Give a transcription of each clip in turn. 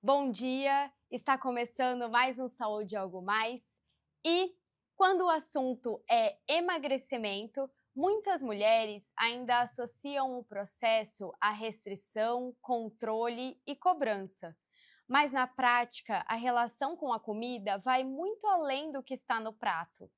Bom dia, está começando mais um Saúde Algo Mais e quando o assunto é emagrecimento, muitas mulheres ainda associam o processo à restrição, controle e cobrança. Mas na prática, a relação com a comida vai muito além do que está no prato.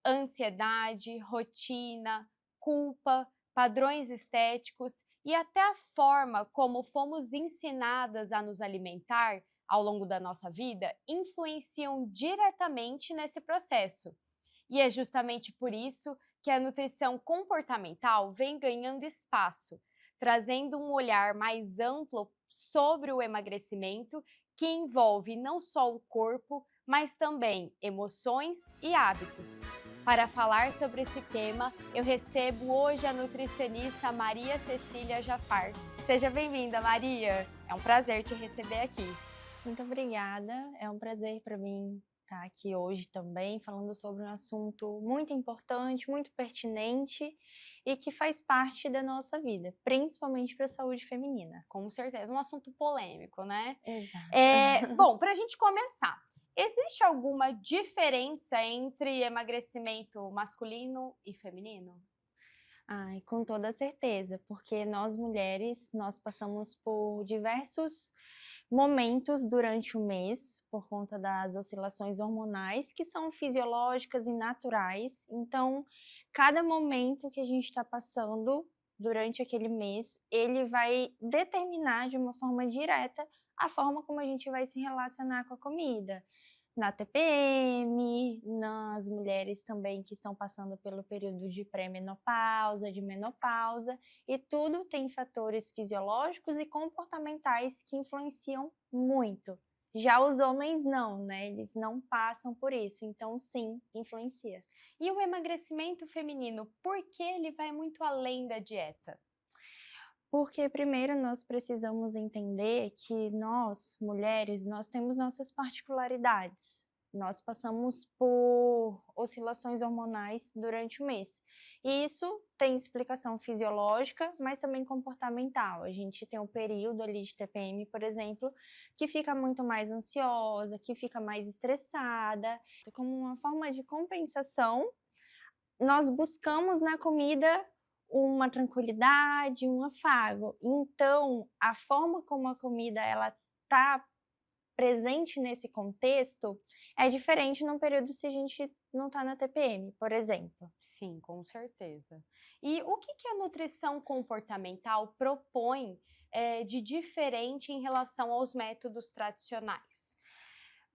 Ansiedade, rotina, culpa, padrões estéticos e até a forma como fomos ensinadas a nos alimentar ao longo da nossa vida influenciam diretamente nesse processo. E é justamente por isso que a nutrição comportamental vem ganhando espaço, trazendo um olhar mais amplo sobre o emagrecimento, que envolve não só o corpo, mas também emoções e hábitos. Para falar sobre esse tema, eu recebo hoje a nutricionista Maria Cecília Jafar. Seja bem-vinda, Maria! É um prazer te receber aqui. Muito obrigada, é um prazer para mim estar aqui hoje também, falando sobre um assunto muito importante, muito pertinente e que faz parte da nossa vida, principalmente para a saúde feminina. Com certeza, um assunto polêmico, né? Exato. Bom, para a gente começar, existe alguma diferença entre emagrecimento masculino e feminino? Ai, com toda certeza, porque nós mulheres, nós passamos por diversos momentos durante o mês, por conta das oscilações hormonais, que são fisiológicas e naturais. Então, cada momento que a gente está passando durante aquele mês, ele vai determinar de uma forma direta a forma como a gente vai se relacionar com a comida. Na TPM, nas mulheres também que estão passando pelo período de pré-menopausa, de menopausa, e tudo tem fatores fisiológicos e comportamentais que influenciam muito. Já os homens não, né? Eles não passam por isso, então sim, influencia. E o emagrecimento feminino, por que ele vai muito além da dieta? Porque primeiro nós precisamos entender que nós, mulheres, nós temos nossas particularidades. Nós passamos por oscilações hormonais durante o mês. E isso tem explicação fisiológica, mas também comportamental. A gente tem um período ali de TPM, por exemplo, que fica muito mais ansiosa, que fica mais estressada. Como uma forma de compensação, nós buscamos na comida uma tranquilidade, um afago. Então, a forma como a comida ela tá presente nesse contexto é diferente num período se a gente não tá na TPM, por exemplo. Sim, com certeza. E o que a nutrição comportamental propõe de diferente em relação aos métodos tradicionais?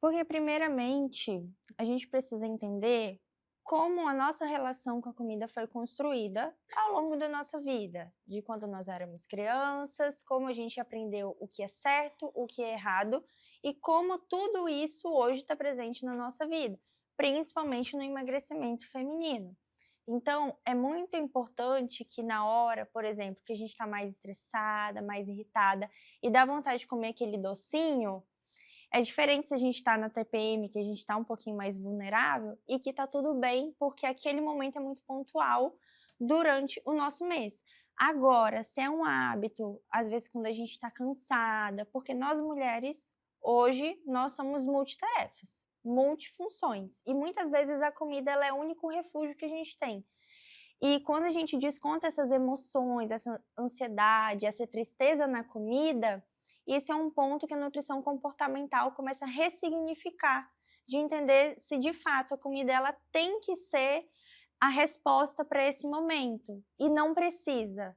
Porque primeiramente, a gente precisa entender como a nossa relação com a comida foi construída ao longo da nossa vida, de quando nós éramos crianças, como a gente aprendeu o que é certo, o que é errado e como tudo isso hoje está presente na nossa vida, principalmente no emagrecimento feminino. Então, é muito importante que na hora, por exemplo, que a gente está mais estressada, mais irritada e dá vontade de comer aquele docinho, é diferente se a gente está na TPM, que a gente está um pouquinho mais vulnerável e que está tudo bem, porque aquele momento é muito pontual durante o nosso mês. Agora, se é um hábito, às vezes quando a gente está cansada, porque nós mulheres, hoje, nós somos multitarefas, multifunções, e muitas vezes a comida ela é o único refúgio que a gente tem. E quando a gente desconta essas emoções, essa ansiedade, essa tristeza na comida, esse é um ponto que a nutrição comportamental começa a ressignificar, de entender se de fato a comida ela tem que ser a resposta para esse momento e não precisa.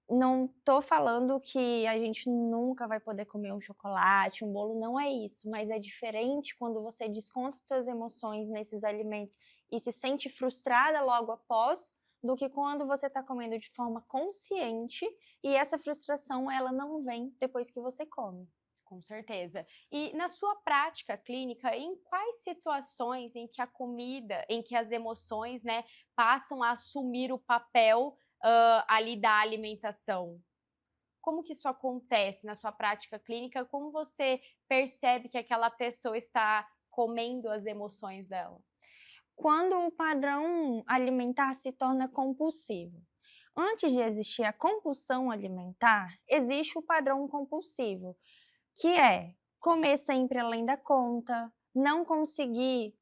Não estou falando que a gente nunca vai poder comer um chocolate, um bolo, não é isso, mas é diferente quando você desconta suas emoções nesses alimentos e se sente frustrada logo após, do que quando você está comendo de forma consciente e essa frustração ela não vem depois que você come. Com certeza. E na sua prática clínica, em quais situações em que a comida, em que as emoções, né, passam a assumir o papel ali da alimentação? Como que isso acontece na sua prática clínica? Como você percebe que aquela pessoa está comendo as emoções dela? Quando o padrão alimentar se torna compulsivo. Antes de existir a compulsão alimentar, existe o padrão compulsivo, que é comer sempre além da conta, não conseguir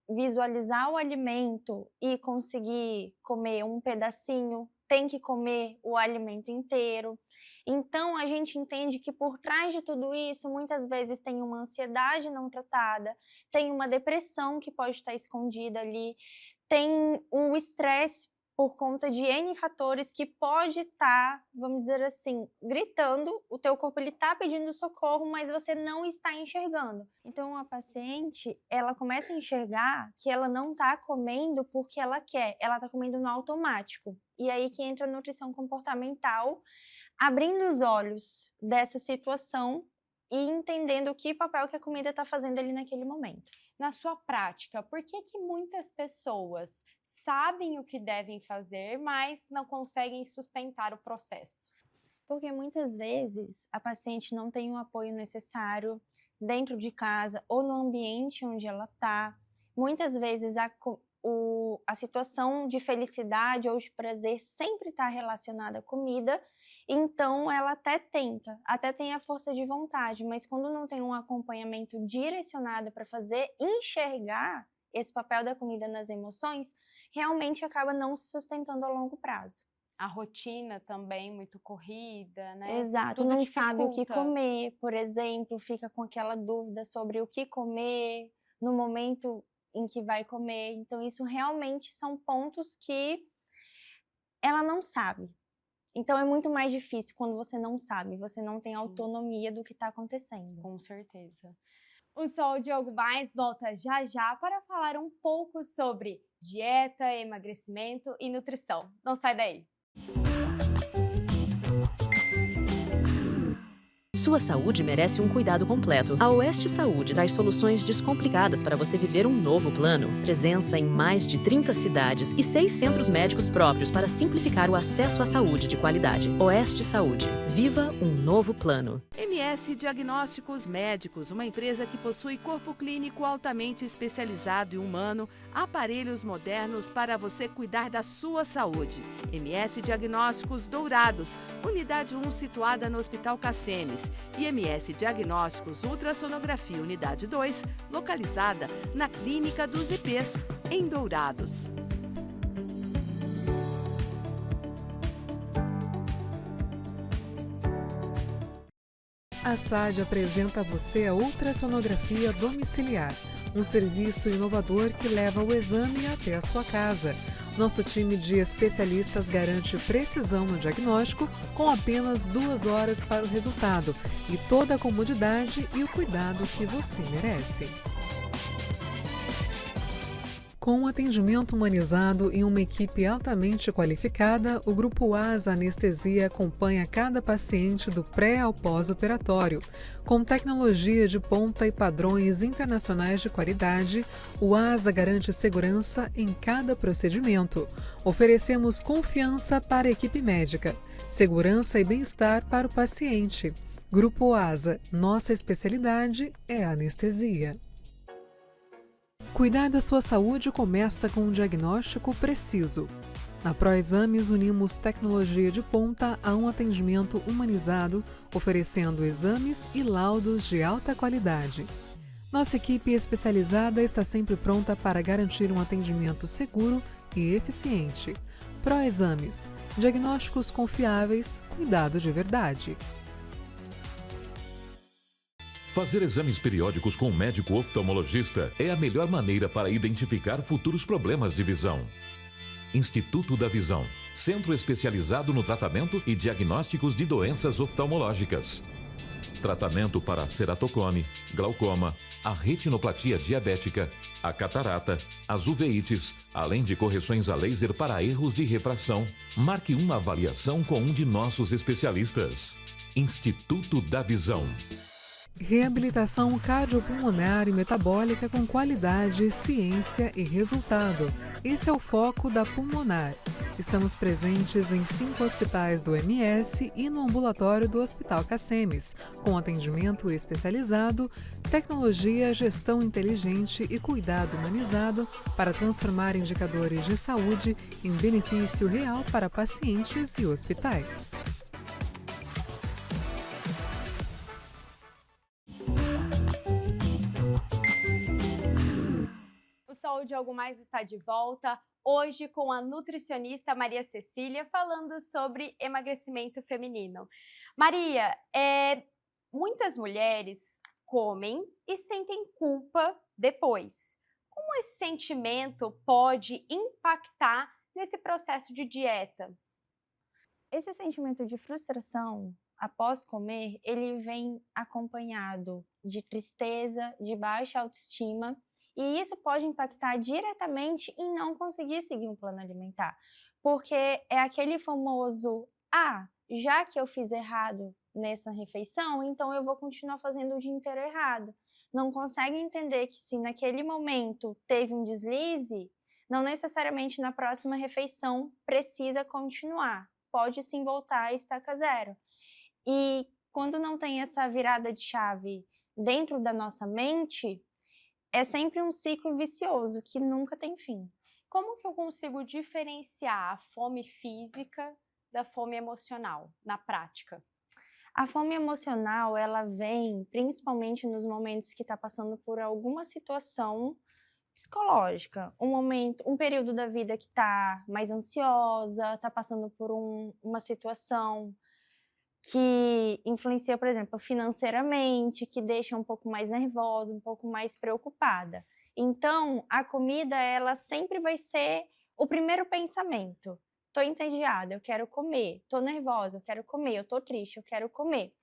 visualizar o alimento e conseguir comer um pedacinho, tem que comer o alimento inteiro. Então, a gente entende que por trás de tudo isso, muitas vezes tem uma ansiedade não tratada, tem uma depressão que pode estar escondida ali, tem o estresse por conta de N fatores que pode estar, vamos dizer assim, gritando, o teu corpo ele está pedindo socorro, mas você não está enxergando. Então a paciente, ela começa a enxergar que ela não está comendo porque ela quer, ela está comendo no automático. E aí que entra a nutrição comportamental, abrindo os olhos dessa situação e entendendo que papel que a comida está fazendo ali naquele momento. Na sua prática, por que muitas pessoas sabem o que devem fazer, mas não conseguem sustentar o processo? Porque muitas vezes a paciente não tem o apoio necessário dentro de casa ou no ambiente onde ela está. Muitas vezes a situação de felicidade ou de prazer sempre está relacionada à comida, então ela até tenta, até tem a força de vontade, mas quando não tem um acompanhamento direcionado para fazer enxergar esse papel da comida nas emoções, realmente acaba não se sustentando a longo prazo. A rotina também muito corrida, né? Exato, Tudo não sabe o que dificulta. comer, por exemplo, fica com aquela dúvida sobre o que comer no momento em que vai comer. Então, isso realmente são pontos que ela não sabe. Então, é muito mais difícil quando você não sabe, você não tem Sim. autonomia do que está acontecendo. Com certeza. O Saúde Algo Mais volta já já para falar um pouco sobre dieta, emagrecimento e nutrição. Não sai daí! Sua saúde merece um cuidado completo. A Oeste Saúde traz soluções descomplicadas para você viver um novo plano. Presença em mais de 30 cidades e 6 centros médicos próprios para simplificar o acesso à saúde de qualidade. Oeste Saúde. Viva um novo plano. MS Diagnósticos Médicos, uma empresa que possui corpo clínico altamente especializado e humano, aparelhos modernos para você cuidar da sua saúde. MS Diagnósticos Dourados, unidade 1 situada no Hospital Cassemes. E MS Diagnósticos Ultrassonografia Unidade 2, localizada na Clínica dos IPs, em Dourados. A SAD apresenta a você a ultrassonografia domiciliar, um serviço inovador que leva o exame até a sua casa. Nosso time de especialistas garante precisão no diagnóstico com apenas 2 horas para o resultado e toda a comodidade e o cuidado que você merece. Com um atendimento humanizado e uma equipe altamente qualificada, o Grupo ASA Anestesia acompanha cada paciente do pré ao pós-operatório. Com tecnologia de ponta e padrões internacionais de qualidade, o ASA garante segurança em cada procedimento. Oferecemos confiança para a equipe médica, segurança e bem-estar para o paciente. Grupo ASA, nossa especialidade é a anestesia. Cuidar da sua saúde começa com um diagnóstico preciso. Na ProExames, unimos tecnologia de ponta a um atendimento humanizado, oferecendo exames e laudos de alta qualidade. Nossa equipe especializada está sempre pronta para garantir um atendimento seguro e eficiente. ProExames, diagnósticos confiáveis, cuidado de verdade. Fazer exames periódicos com um médico oftalmologista é a melhor maneira para identificar futuros problemas de visão. Instituto da Visão, centro especializado no tratamento e diagnósticos de doenças oftalmológicas. Tratamento para ceratocone, glaucoma, a retinoplatia diabética, a catarata, as uveites, além de correções a laser para erros de refração. Marque uma avaliação com um de nossos especialistas. Instituto da Visão. Reabilitação cardiopulmonar e metabólica com qualidade, ciência e resultado. Esse é o foco da Pulmonar. Estamos presentes em 5 hospitais do MS e no ambulatório do Hospital Cassemes, com atendimento especializado, tecnologia, gestão inteligente e cuidado humanizado para transformar indicadores de saúde em benefício real para pacientes e hospitais. Saúde Algo Mais está de volta, hoje com a nutricionista Maria Cecília, falando sobre emagrecimento feminino. Maria, muitas mulheres comem e sentem culpa depois. Como esse sentimento pode impactar nesse processo de dieta? Esse sentimento de frustração após comer, ele vem acompanhado de tristeza, de baixa autoestima, e isso pode impactar diretamente em não conseguir seguir um plano alimentar, porque é aquele famoso, já que eu fiz errado nessa refeição, então eu vou continuar fazendo o dia inteiro errado. Não consegue entender que se naquele momento teve um deslize, não necessariamente na próxima refeição precisa continuar. Pode sim voltar a estaca zero. E quando não tem essa virada de chave dentro da nossa mente, é sempre um ciclo vicioso que nunca tem fim. Como que eu consigo diferenciar a fome física da fome emocional na prática? A fome emocional, ela vem principalmente nos momentos que está passando por alguma situação psicológica, um período da vida que está mais ansiosa, está passando por uma situação que influencia, por exemplo, financeiramente, que deixa um pouco mais nervosa, um pouco mais preocupada. Então, a comida, ela sempre vai ser o primeiro pensamento. Estou entediada, eu quero comer. Estou nervosa, eu quero comer. Eu estou triste, eu quero comer.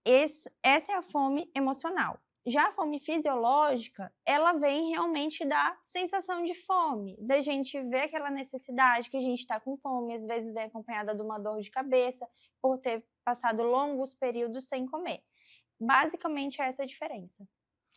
Essa é a fome emocional. Já a fome fisiológica, ela vem realmente da sensação de fome, da gente ver aquela necessidade que a gente está com fome, às vezes vem acompanhada de uma dor de cabeça, por ter passado longos períodos sem comer. Basicamente, é essa a diferença.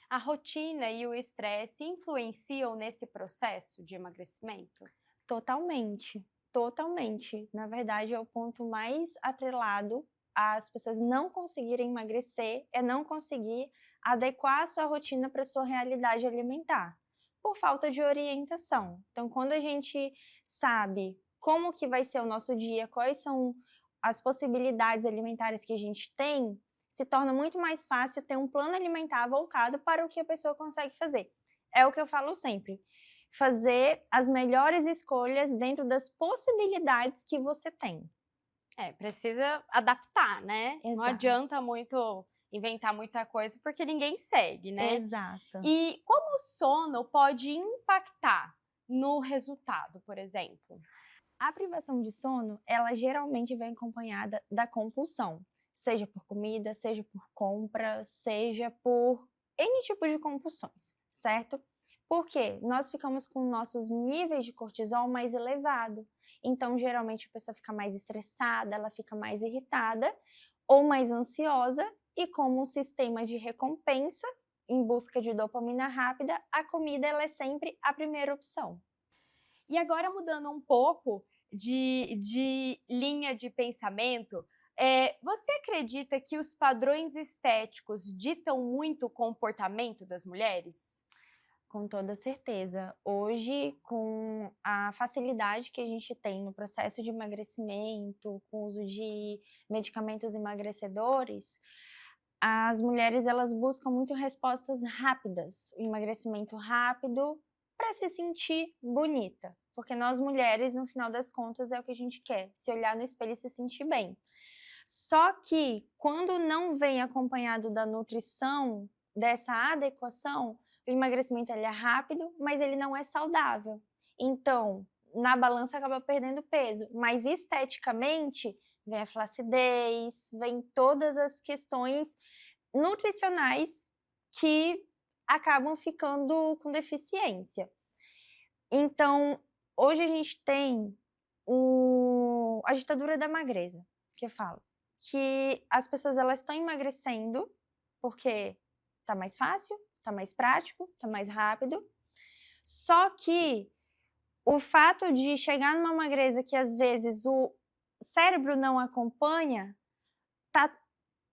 A rotina e o estresse influenciam nesse processo de emagrecimento? Totalmente, totalmente. Na verdade, é o ponto mais atrelado às pessoas não conseguirem emagrecer, é não conseguir adequar a sua rotina para a sua realidade alimentar, por falta de orientação. Então, quando a gente sabe como que vai ser o nosso dia, quais são as possibilidades alimentares que a gente tem, se torna muito mais fácil ter um plano alimentar voltado para o que a pessoa consegue fazer. É o que eu falo sempre. Fazer as melhores escolhas dentro das possibilidades que você tem. Precisa adaptar, né? Exato. Não adianta muito inventar muita coisa porque ninguém segue, né? Exato. E como o sono pode impactar no resultado, por exemplo? A privação de sono, ela geralmente vem acompanhada da compulsão, seja por comida, seja por compra, seja por N tipos de compulsões, certo? Porque nós ficamos com nossos níveis de cortisol mais elevados. Então, geralmente, a pessoa fica mais estressada, ela fica mais irritada ou mais ansiosa. E como um sistema de recompensa, em busca de dopamina rápida, a comida ela é sempre a primeira opção. E agora, mudando um pouco de linha de pensamento, você acredita que os padrões estéticos ditam muito o comportamento das mulheres? Com toda certeza. Hoje, com a facilidade que a gente tem no processo de emagrecimento, com o uso de medicamentos emagrecedores, as mulheres elas buscam muito respostas rápidas, um emagrecimento rápido para se sentir bonita. Porque nós mulheres, no final das contas, é o que a gente quer, se olhar no espelho e se sentir bem. Só que, quando não vem acompanhado da nutrição, dessa adequação, o emagrecimento ele é rápido, mas ele não é saudável. Então, na balança acaba perdendo peso, mas esteticamente vem a flacidez, vem todas as questões nutricionais que acabam ficando com deficiência. Então, hoje a gente tem a ditadura da magreza, que eu falo, que as pessoas elas estão emagrecendo porque tá mais fácil, tá mais prático, tá mais rápido. Só que o fato de chegar numa magreza que às vezes o cérebro não acompanha,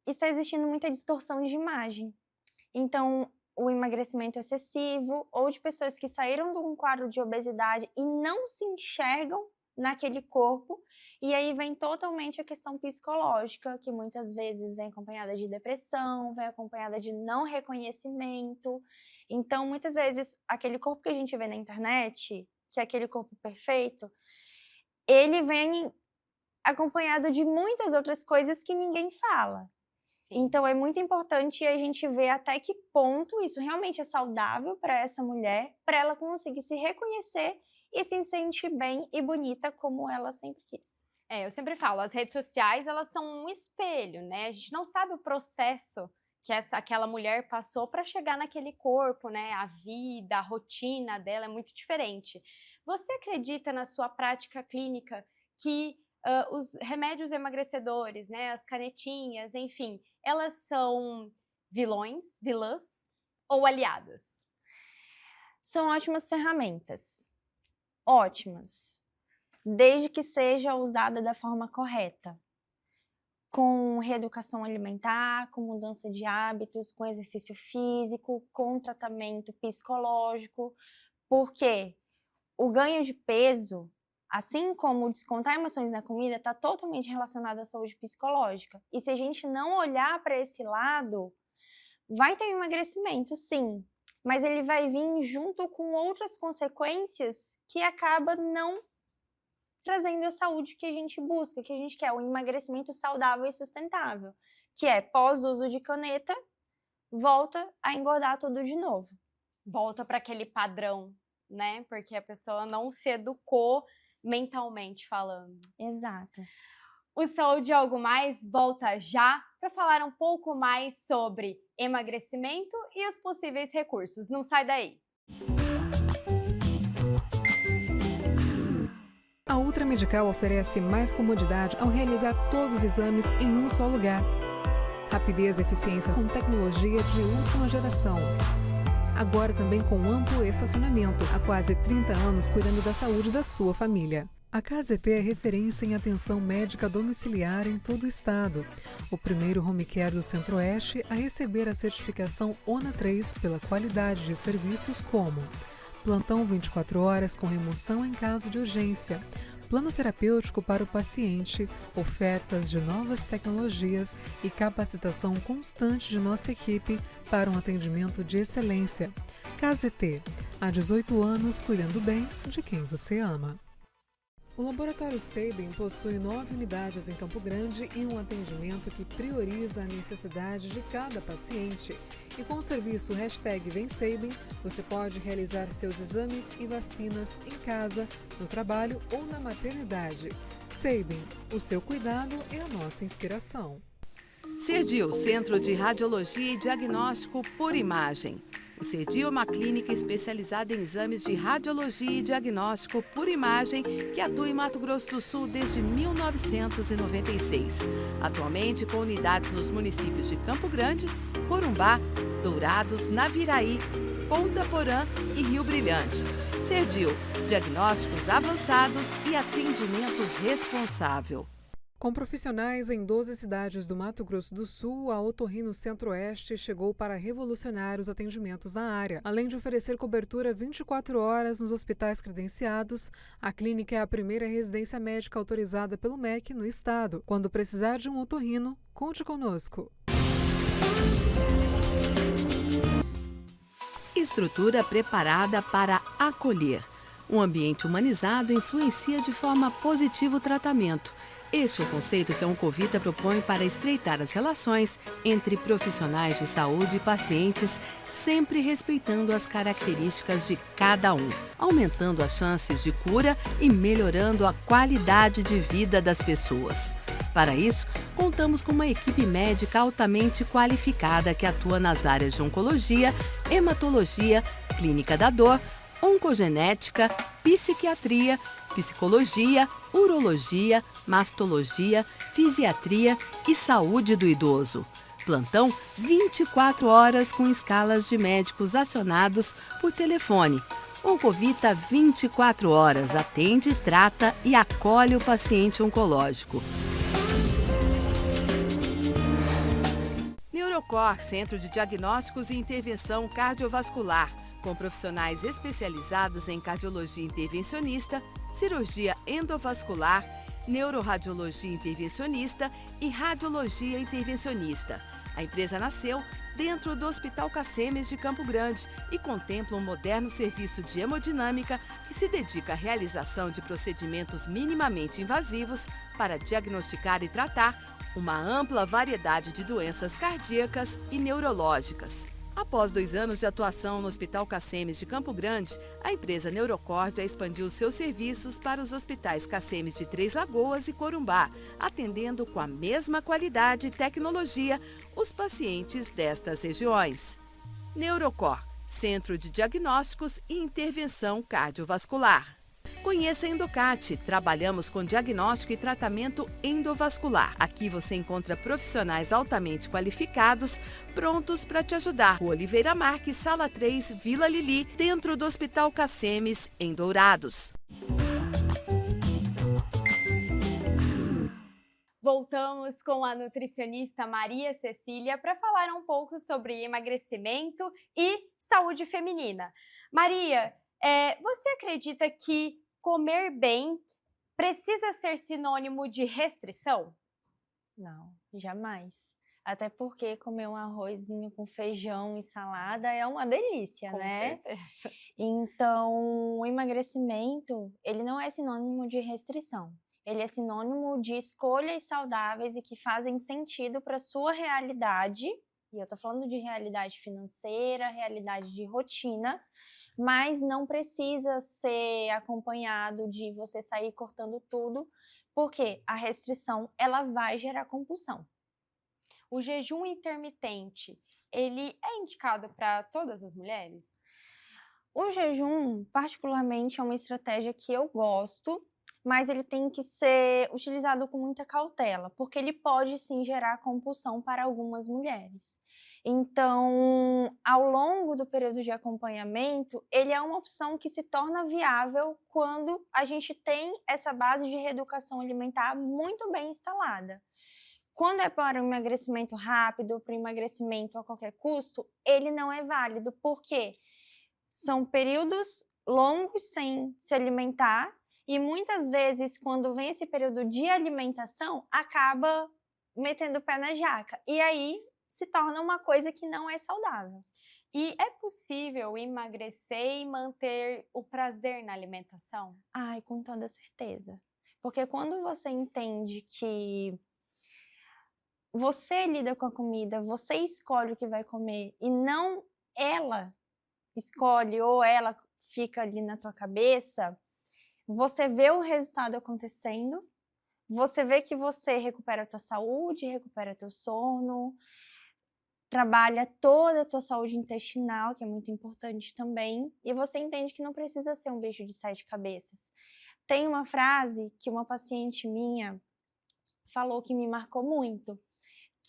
está existindo muita distorção de imagem. Então, o emagrecimento excessivo ou de pessoas que saíram de um quadro de obesidade e não se enxergam naquele corpo. E aí vem totalmente a questão psicológica, que muitas vezes vem acompanhada de depressão, vem acompanhada de não reconhecimento. Então, muitas vezes, aquele corpo que a gente vê na internet, que é aquele corpo perfeito, ele vem acompanhado de muitas outras coisas que ninguém fala. Sim. Então, é muito importante a gente ver até que ponto isso realmente é saudável para essa mulher, para ela conseguir se reconhecer e se sentir bem e bonita como ela sempre quis. Eu sempre falo, as redes sociais, elas são um espelho, né? A gente não sabe o processo que aquela mulher passou para chegar naquele corpo, né? A vida, a rotina dela é muito diferente. Você acredita na sua prática clínica que os remédios emagrecedores, né? As canetinhas, enfim, elas são vilãs ou aliadas? São ótimas ferramentas. Ótimas. Desde que seja usada da forma correta, com reeducação alimentar, com mudança de hábitos, com exercício físico, com tratamento psicológico, porque o ganho de peso, assim como descontar emoções na comida, está totalmente relacionado à saúde psicológica. E se a gente não olhar para esse lado, vai ter um emagrecimento, sim, mas ele vai vir junto com outras consequências que acaba não trazendo a saúde que a gente busca, que a gente quer, o emagrecimento saudável e sustentável, que é pós-uso de caneta, volta a engordar tudo de novo. Volta para aquele padrão, né? Porque a pessoa não se educou mentalmente falando. Exato. O Saúde é Algo Mais volta já para falar um pouco mais sobre emagrecimento e os possíveis recursos. Não sai daí! A Ultra Medical oferece mais comodidade ao realizar todos os exames em um só lugar. Rapidez e eficiência com tecnologia de última geração. Agora também com amplo estacionamento, há quase 30 anos cuidando da saúde da sua família. A KZT é referência em atenção médica domiciliar em todo o estado. O primeiro home care do Centro-Oeste a receber a certificação ONA 3 pela qualidade de serviços como plantão 24 horas com remoção em caso de urgência, plano terapêutico para o paciente, ofertas de novas tecnologias e capacitação constante de nossa equipe para um atendimento de excelência. KZT, há 18 anos cuidando bem de quem você ama. O Laboratório Sabin possui 9 unidades em Campo Grande e um atendimento que prioriza a necessidade de cada paciente. E com o serviço #VemSabin, você pode realizar seus exames e vacinas em casa, no trabalho ou na maternidade. Sabin, o seu cuidado é a nossa inspiração. Serdio, Centro de Radiologia e Diagnóstico por Imagem. O Serdio é uma clínica especializada em exames de radiologia e diagnóstico por imagem que atua em Mato Grosso do Sul desde 1996. Atualmente com unidades nos municípios de Campo Grande, Corumbá, Dourados, Naviraí, Ponta Porã e Rio Brilhante. Serdio, diagnósticos avançados e atendimento responsável. Com profissionais em 12 cidades do Mato Grosso do Sul, a Otorrino Centro-Oeste chegou para revolucionar os atendimentos na área. Além de oferecer cobertura 24 horas nos hospitais credenciados, a clínica é a primeira residência médica autorizada pelo MEC no estado. Quando precisar de um otorrino, conte conosco. Estrutura preparada para acolher. Um ambiente humanizado influencia de forma positiva o tratamento. Este é o conceito que a Oncovita propõe para estreitar as relações entre profissionais de saúde e pacientes, sempre respeitando as características de cada um, aumentando as chances de cura e melhorando a qualidade de vida das pessoas. Para isso, contamos com uma equipe médica altamente qualificada que atua nas áreas de oncologia, hematologia, clínica da dor, oncogenética, psiquiatria, psicologia, urologia, mastologia, fisiatria e saúde do idoso. Plantão 24 horas com escalas de médicos acionados por telefone. Oncovita 24 horas atende, trata e acolhe o paciente oncológico. Neurocor, Centro de Diagnósticos e Intervenção Cardiovascular, com profissionais especializados em cardiologia intervencionista, cirurgia endovascular, neuroradiologia intervencionista e radiologia intervencionista. A empresa nasceu dentro do Hospital Cacemes de Campo Grande e contempla um moderno serviço de hemodinâmica que se dedica à realização de procedimentos minimamente invasivos para diagnosticar e tratar uma ampla variedade de doenças cardíacas e neurológicas. Após 2 anos de atuação no Hospital Cacemes de Campo Grande, a empresa Neurocord já expandiu seus serviços para os hospitais Cacemes de Três Lagoas e Corumbá, atendendo com a mesma qualidade e tecnologia os pacientes destas regiões. Neurocor, Centro de Diagnósticos e Intervenção Cardiovascular. Conheça a Endocate. Trabalhamos com diagnóstico e tratamento endovascular. Aqui você encontra profissionais altamente qualificados, prontos para te ajudar. Rua Oliveira Marques, Sala 3, Vila Lili, dentro do Hospital Cacemes, em Dourados. Voltamos com a nutricionista Maria Cecília para falar um pouco sobre emagrecimento e saúde feminina. Maria, você acredita que comer bem precisa ser sinônimo de restrição? Não, jamais. Até porque comer um arrozinho com feijão e salada é uma delícia, Com né? certeza. Então, o emagrecimento, ele não é sinônimo de restrição. Ele é sinônimo de escolhas saudáveis e que fazem sentido para a sua realidade. E eu tô falando de realidade financeira, realidade de rotina, mas não precisa ser acompanhado de você sair cortando tudo, porque a restrição, ela vai gerar compulsão. O jejum intermitente, ele é indicado para todas as mulheres? O jejum, particularmente, é uma estratégia que eu gosto, mas ele tem que ser utilizado com muita cautela, porque ele pode sim gerar compulsão para algumas mulheres. Então, ao longo do período de acompanhamento, ele é uma opção que se torna viável quando a gente tem essa base de reeducação alimentar muito bem instalada. Quando é para um emagrecimento rápido, para um emagrecimento a qualquer custo, ele não é válido, porque são períodos longos sem se alimentar e muitas vezes, quando vem esse período de alimentação, acaba metendo o pé na jaca. E aí se torna uma coisa que não é saudável. E é possível emagrecer e manter o prazer na alimentação? Ai, com toda certeza. Porque quando você entende que você lida com a comida, você escolhe o que vai comer e não ela escolhe ou ela fica ali na tua cabeça, você vê o resultado acontecendo, você vê que você recupera a tua saúde, recupera teu sono, trabalha toda a tua saúde intestinal, que é muito importante também, e você entende que não precisa ser um bicho de 7 cabeças. Tem uma frase que uma paciente minha falou que me marcou muito,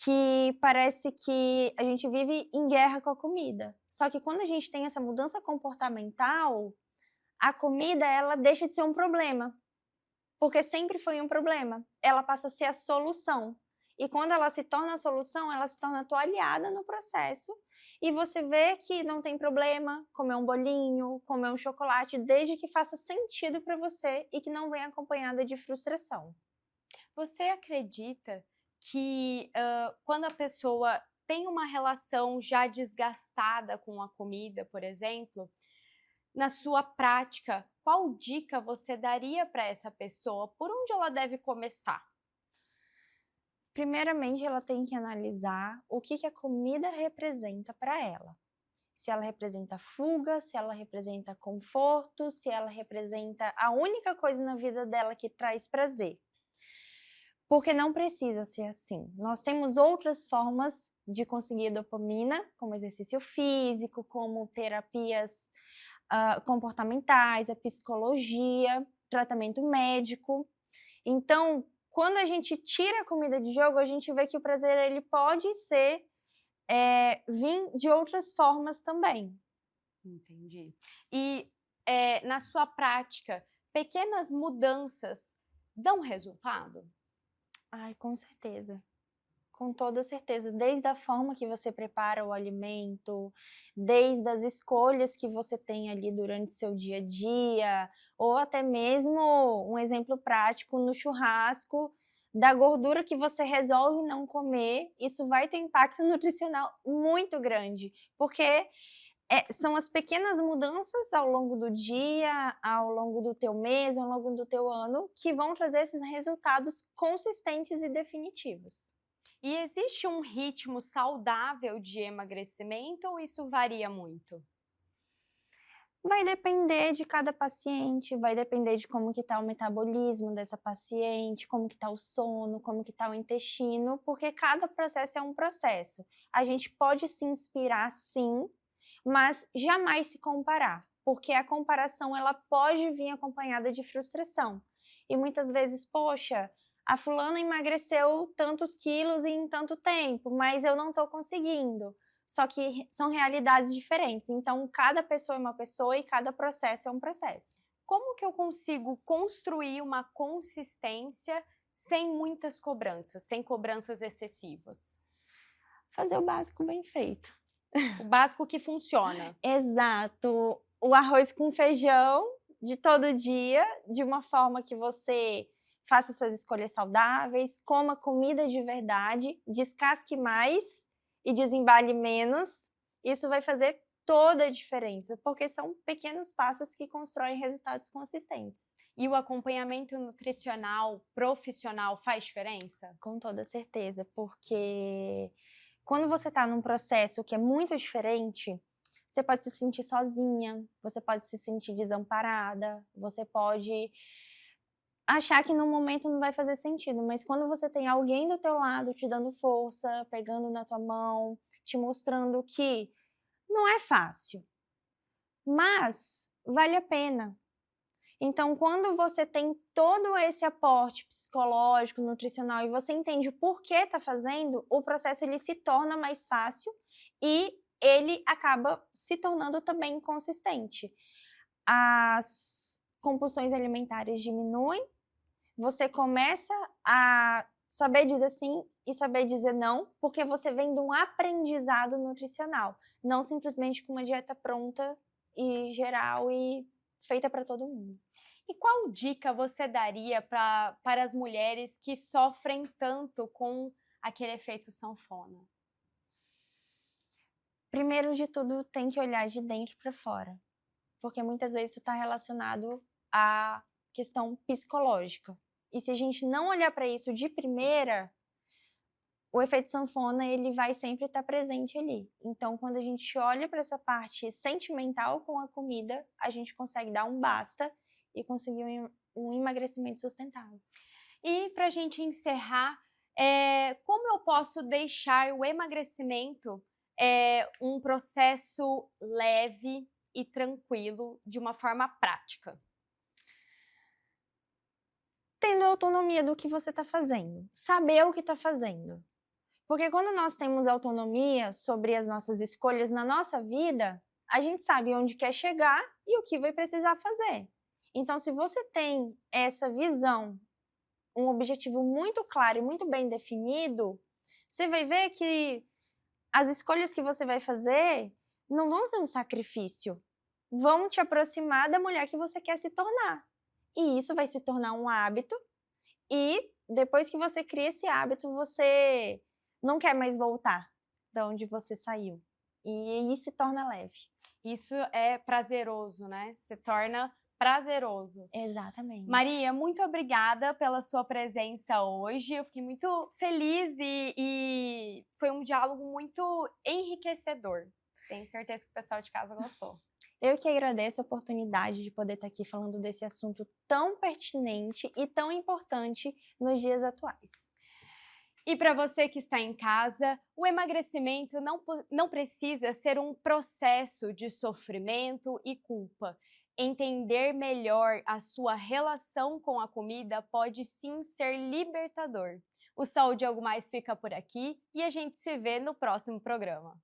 que parece que a gente vive em guerra com a comida. Só que quando a gente tem essa mudança comportamental, a comida ela deixa de ser um problema, porque sempre foi um problema. Ela passa a ser a solução. E quando ela se torna a solução, ela se torna a tua aliada no processo. E você vê que não tem problema comer um bolinho, comer um chocolate, desde que faça sentido para você e que não venha acompanhada de frustração. Você acredita que quando a pessoa tem uma relação já desgastada com a comida, por exemplo, na sua prática, qual dica você daria para essa pessoa? Por onde ela deve começar? Primeiramente, ela tem que analisar o que a comida representa para ela. Se ela representa fuga, se ela representa conforto, se ela representa a única coisa na vida dela que traz prazer. Porque não precisa ser assim. Nós temos outras formas de conseguir dopamina, como exercício físico, como terapias comportamentais, a psicologia, tratamento médico. Então, quando a gente tira a comida de jogo, a gente vê que o prazer ele pode ser vir de outras formas também. Entendi. E na sua prática, pequenas mudanças dão resultado? Ai, com certeza. Com toda certeza, desde a forma que você prepara o alimento, desde as escolhas que você tem ali durante seu dia a dia, ou até mesmo um exemplo prático no churrasco, da gordura que você resolve não comer, isso vai ter um impacto nutricional muito grande, porque são as pequenas mudanças ao longo do dia, ao longo do teu mês, ao longo do teu ano, que vão trazer esses resultados consistentes e definitivos. E existe um ritmo saudável de emagrecimento ou isso varia muito? Vai depender de cada paciente, vai depender de como que está o metabolismo dessa paciente, como que está o sono, como que está o intestino, porque cada processo é um processo. A gente pode se inspirar sim, mas jamais se comparar, porque a comparação ela pode vir acompanhada de frustração. E muitas vezes, poxa, a fulana emagreceu tantos quilos em tanto tempo, mas eu não estou conseguindo. Só que são realidades diferentes, então cada pessoa é uma pessoa e cada processo é um processo. Como que eu consigo construir uma consistência sem muitas cobranças, sem cobranças excessivas? Fazer o básico bem feito. O básico que funciona. Exato. O arroz com feijão de todo dia, de uma forma que você faça suas escolhas saudáveis, coma comida de verdade, descasque mais e desembale menos. Isso vai fazer toda a diferença, porque são pequenos passos que constroem resultados consistentes. E o acompanhamento nutricional profissional faz diferença? Com toda certeza, porque quando você está num processo que é muito diferente, você pode se sentir sozinha, você pode se sentir desamparada, você pode achar que no momento não vai fazer sentido, mas quando você tem alguém do teu lado te dando força, pegando na tua mão, te mostrando que não é fácil, mas vale a pena. Então, quando você tem todo esse aporte psicológico, nutricional, e você entende o porquê está fazendo, o processo ele se torna mais fácil e ele acaba se tornando também consistente. As compulsões alimentares diminuem, você começa a saber dizer sim e saber dizer não, porque você vem de um aprendizado nutricional, não simplesmente com uma dieta pronta e geral e feita para todo mundo. E qual dica você daria para as mulheres que sofrem tanto com aquele efeito sanfona? Primeiro de tudo, tem que olhar de dentro para fora, porque muitas vezes isso está relacionado à questão psicológica. E se a gente não olhar para isso de primeira, o efeito sanfona ele vai sempre estar presente ali. Então, quando a gente olha para essa parte sentimental com a comida, a gente consegue dar um basta e conseguir um emagrecimento sustentável. E para a gente encerrar, como eu posso deixar o emagrecimento um processo leve e tranquilo de uma forma prática? Tendo autonomia do que você está fazendo, saber o que está fazendo. Porque quando nós temos autonomia sobre as nossas escolhas na nossa vida, a gente sabe onde quer chegar e o que vai precisar fazer. Então, se você tem essa visão, um objetivo muito claro e muito bem definido, você vai ver que as escolhas que você vai fazer não vão ser um sacrifício, vão te aproximar da mulher que você quer se tornar. E isso vai se tornar um hábito e depois que você cria esse hábito, você não quer mais voltar de onde você saiu. E aí se torna leve. Isso é prazeroso, né? Se torna prazeroso. Exatamente. Maria, muito obrigada pela sua presença hoje. Eu fiquei muito feliz e foi um diálogo muito enriquecedor. Tenho certeza que o pessoal de casa gostou. Eu que agradeço a oportunidade de poder estar aqui falando desse assunto tão pertinente e tão importante nos dias atuais. E para você que está em casa, o emagrecimento não precisa ser um processo de sofrimento e culpa. Entender melhor a sua relação com a comida pode sim ser libertador. O Saúde Algo Mais fica por aqui e a gente se vê no próximo programa.